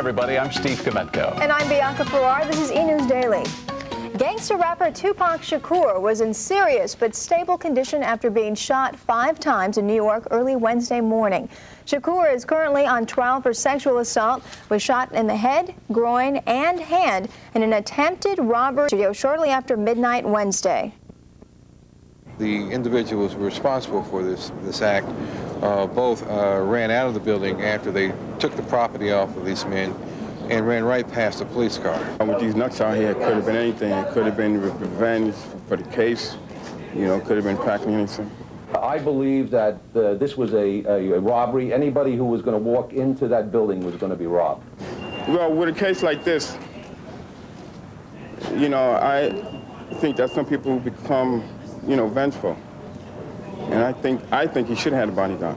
everybody. I'm Steve Kometko. And I'm Bianca. This is E! News Daily. Gangster rapper Tupac Shakur was in serious but stable condition after being shot 5 times in New York early Wednesday morning. Shakur is currently on trial for sexual assault, was shot in the head, groin, and hand in an attempted robbery studio shortly after midnight Wednesday. The individuals responsible for this act both ran out of the building after they took the property off of these men and ran right past the police car. With these nuts out here, it could have been anything. It could have been revenge for the case. You know, it could have been practically anything. I believe that this was a robbery. Anybody who was going to walk into that building was going to be robbed. Well, with a case like this, you know, I think that some people become, you know, vengeful. And I think he should have had a body gun.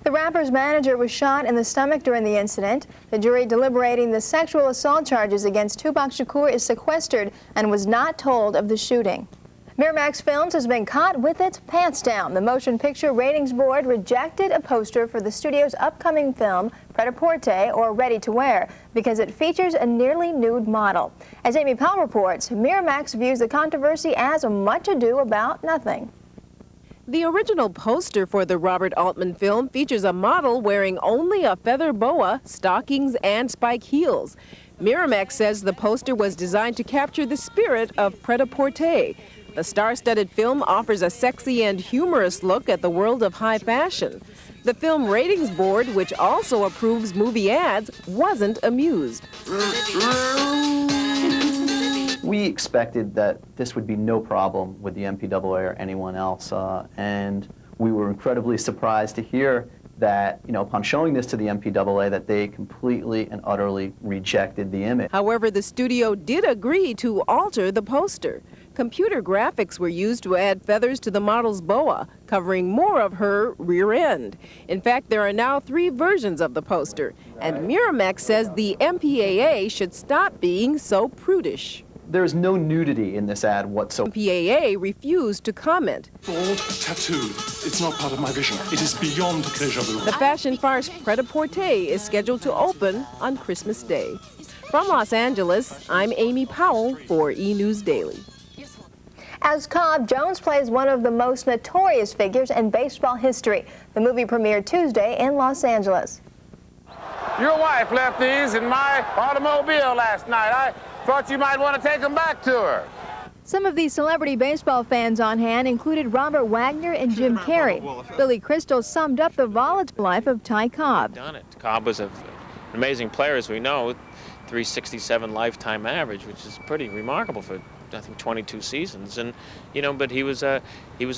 The rapper's manager was shot in the stomach during the incident. The jury deliberating the sexual assault charges against Tupac Shakur is sequestered and was not told of the shooting. Miramax Films has been caught with its pants down. The Motion Picture Ratings Board rejected a poster for the studio's upcoming film, Pret-A-Porter, or Ready to Wear, because it features a nearly nude model. As Amy Powell reports, Miramax views the controversy as much ado about nothing. The original poster for the Robert Altman film features a model wearing only a feather boa, stockings, and spike heels. Miramax says the poster was designed to capture the spirit of Pret-A-Porter. The star-studded film offers a sexy and humorous look at the world of high fashion. The Film Ratings Board, which also approves movie ads, wasn't amused. We expected that this would be no problem with the MPAA or anyone else, and we were incredibly surprised to hear that, you know, upon showing this to the MPAA, that they completely and utterly rejected the image. However, the studio did agree to alter the poster. Computer graphics were used to add feathers to the model's boa, covering more of her rear end. In fact, there are now 3 versions of the poster, and Miramax says the MPAA should stop being so prudish. There's no nudity in this ad whatsoever. MPAA refused to comment. Bald, tattooed. It's not part of my vision. It is beyond the pleasure of the... The fashion farce Pret-A-Porter is scheduled to open on Christmas Day. From Los Angeles, I'm Amy Powell for E! News Daily. As Cobb, Jones plays one of the most notorious figures in baseball history. The movie premiered Tuesday in Los Angeles. Your wife left these in my automobile last night. I thought you might want to take them back to her. Some of these celebrity baseball fans on hand included Robert Wagner and Jim Carrey. Billy Crystal summed up the volatile life of Ty Cobb. Cobb was an amazing player, as we know, 367 lifetime average, which is pretty remarkable for, I think, 22 seasons. And you know, but he was a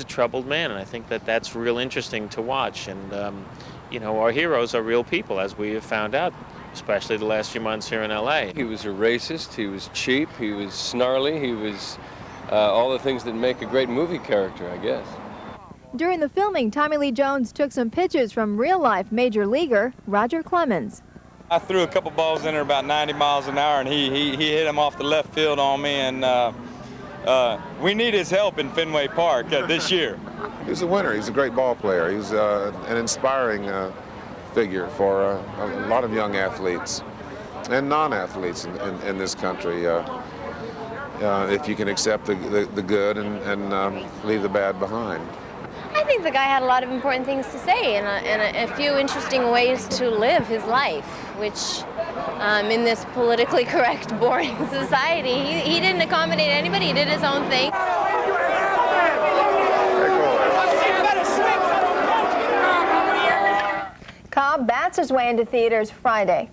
troubled man, and I think that's real interesting to watch. And you know, our heroes are real people, as we have found out, especially the last few months here in L.A. He was a racist, he was cheap, he was snarly, he was all the things that make a great movie character, I guess. During the filming, Tommy Lee Jones took some pitches from real-life major leaguer Roger Clemens. I threw a couple balls in there about 90 miles an hour, and he hit them off the left field on me, and we need his help in Fenway Park this year. He's a winner. He's a great ball player. He's an inspiring figure for a lot of young athletes and non-athletes in this country. If you can accept the good and leave the bad behind. I think the guy had a lot of important things to say and a few interesting ways to live his life, which in this politically correct, boring society, he didn't accommodate anybody. He did his own thing. Cobb bats his way into theaters Friday.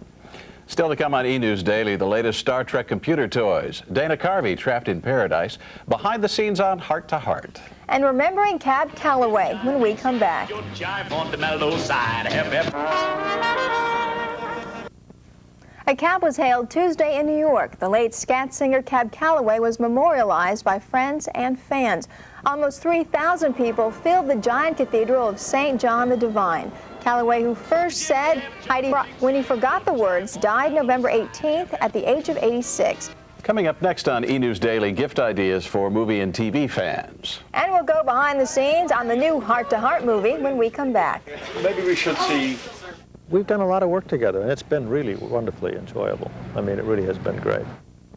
Still to come on E! News Daily, the latest Star Trek computer toys. Dana Carvey trapped in paradise. Behind the scenes on Heart to Heart. And remembering Cab Calloway when we come back. A cab was hailed Tuesday in New York. The late scat singer Cab Calloway was memorialized by friends and fans. Almost 3,000 people filled the giant cathedral of St. John the Divine. Calloway, who first said Heidi when he forgot the words, died November 18th at the age of 86. Coming up next on E! News Daily, gift ideas for movie and TV fans. And we'll go behind the scenes on the new Heart to Heart movie when we come back. Maybe we should see We've done a lot of work together, and it's been really wonderfully enjoyable. I mean, it really has been great.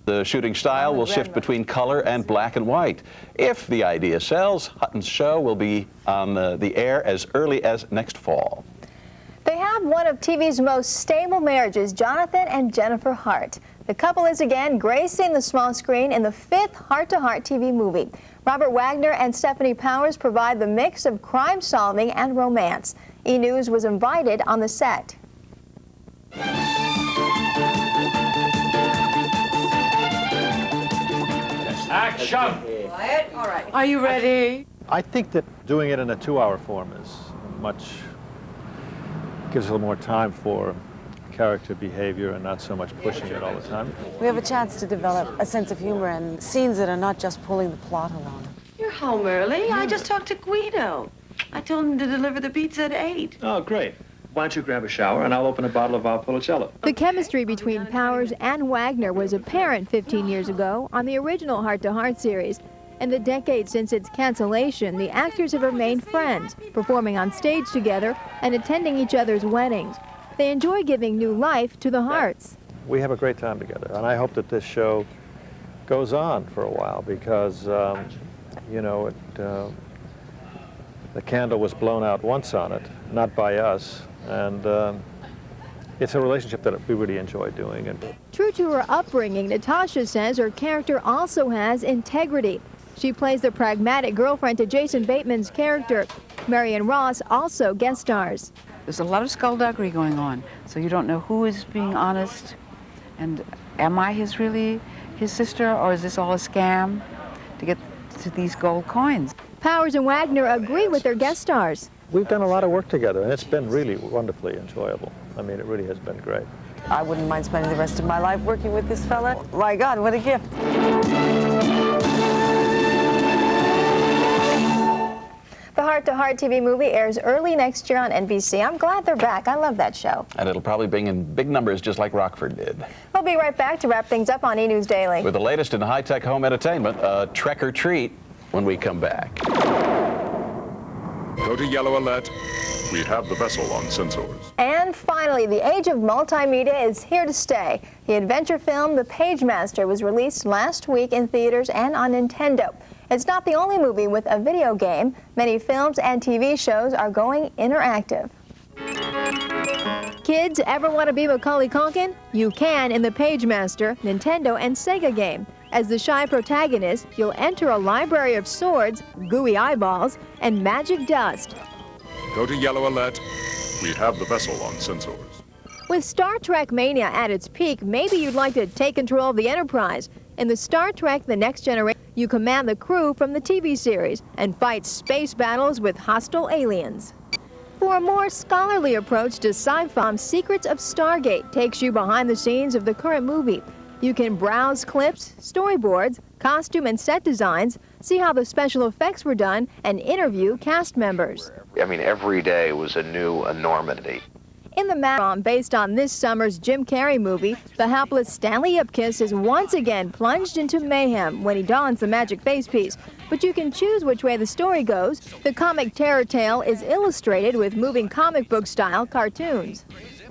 The shooting style will shift between color and black and white. If the idea sells, Hutton's show will be on the air as early as next fall. They have one of TV's most stable marriages, Jonathan and Jennifer Hart. The couple is again gracing the small screen in the 5th Heart-to-Heart TV movie. Robert Wagner and Stephanie Powers provide the mix of crime solving and romance. E! News was invited on the set. Action! Quiet. All right. Are you ready? I think that doing it in a 2-hour form is gives a little more time for character behavior and not so much pushing it all the time. We have a chance to develop a sense of humor and scenes that are not just pulling the plot along. You're home early. I just talked to Guido. I told him to deliver the pizza at 8. Oh, great. Why don't you grab a shower and I'll open a bottle of Valpolicella. The chemistry between Powers and Wagner was apparent 15 years ago on the original Heart-to-Heart series. In the decade since its cancellation, the actors have remained friends, performing on stage together and attending each other's weddings. They enjoy giving new life to the Harts. We have a great time together, and I hope that this show goes on for a while because, you know, the candle was blown out once on it, not by us, and it's a relationship that we really enjoy doing. True to her upbringing, Natasha says her character also has integrity. She plays the pragmatic girlfriend to Jason Bateman's character. Marion Ross also guest stars. There's a lot of skullduggery going on, so you don't know who is being honest, and am I really his sister, or is this all a scam to get to these gold coins? Powers and Wagner agree with their guest stars. We've done a lot of work together, and it's been really wonderfully enjoyable. I mean, it really has been great. I wouldn't mind spending the rest of my life working with this fella. My God, what a gift. The Heart-to-Heart TV movie airs early next year on NBC. I'm glad they're back. I love that show. And it'll probably bring in big numbers just like Rockford did. We'll be right back to wrap things up on E! News Daily. With the latest in high-tech home entertainment, Trek or Treat when we come back. Go to yellow alert. We have the vessel on sensors. And finally, the age of multimedia is here to stay. The adventure film The Pagemaster was released last week in theaters and on Nintendo. It's not the only movie with a video game. Many films and TV shows are going interactive. Kids ever want to be Macaulay Culkin? You can in The Pagemaster, Nintendo and Sega game. As the shy protagonist, you'll enter a library of swords, gooey eyeballs, and magic dust. Go to yellow alert. We have the vessel on sensors. With Star Trek mania at its peak, maybe you'd like to take control of the Enterprise. In the Star Trek The Next Generation, you command the crew from the TV series and fight space battles with hostile aliens. For a more scholarly approach to sci-fi, Secrets of Stargate takes you behind the scenes of the current movie. You can browse clips, storyboards, costume and set designs, see how the special effects were done, and interview cast members. I mean, every day was a new enormity. In the marathon based on this summer's Jim Carrey movie, the hapless Stanley Ipkiss is once again plunged into mayhem when he dons the magic face piece. But you can choose which way the story goes. The comic terror tale is illustrated with moving comic book style cartoons.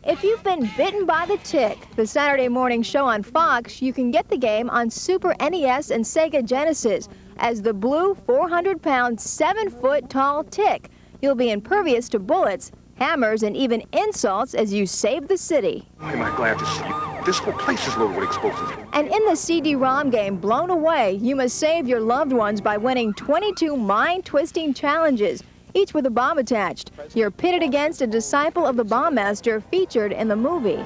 If you've been bitten by the tick, the Saturday morning show on Fox, you can get the game on Super NES and Sega Genesis as the blue 400-pound, 7-foot-tall tick. You'll be impervious to bullets, hammers, and even insults as you save the city. Am I glad to see you? This whole place is loaded with explosives. And in the CD-ROM game Blown Away, you must save your loved ones by winning 22 mind-twisting challenges, each with a bomb attached. You're pitted against a disciple of the bomb master featured in the movie.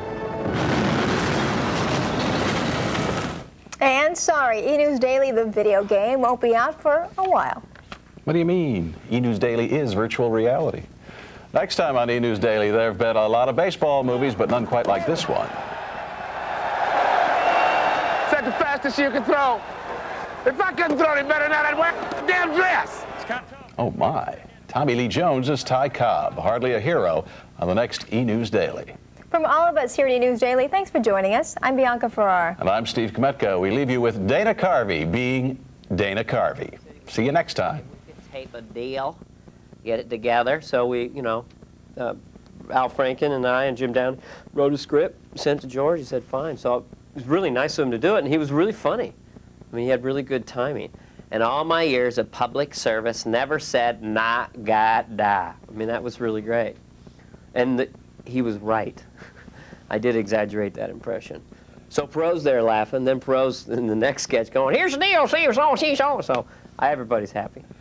And sorry, E! News Daily, the video game, won't be out for a while. What do you mean? E! News Daily is virtual reality. Next time on E! News Daily, there have been a lot of baseball movies, but none quite like this one. Said the fastest you can throw. If I couldn't throw any better than that, I'd wear a damn dress. Oh my. Tommy Lee Jones is Ty Cobb, hardly a hero, on the next E! News Daily. From all of us here at E! News Daily, thanks for joining us. I'm Bianca Farrar. And I'm Steve Kometka. We leave you with Dana Carvey being Dana Carvey. See you next time. Tape a deal, get it together, so we, Al Franken and I and Jim Downey wrote a script, sent to George. He said, fine. So it was really nice of him to do it, and he was really funny. I mean, he had really good timing. And all my years of public service never said, "not got da." I mean, that was really great. And he was right. I did exaggerate that impression. So Perot's there laughing, then Perot's in the next sketch going, "Here's the deal, see, so, see, so." So everybody's happy.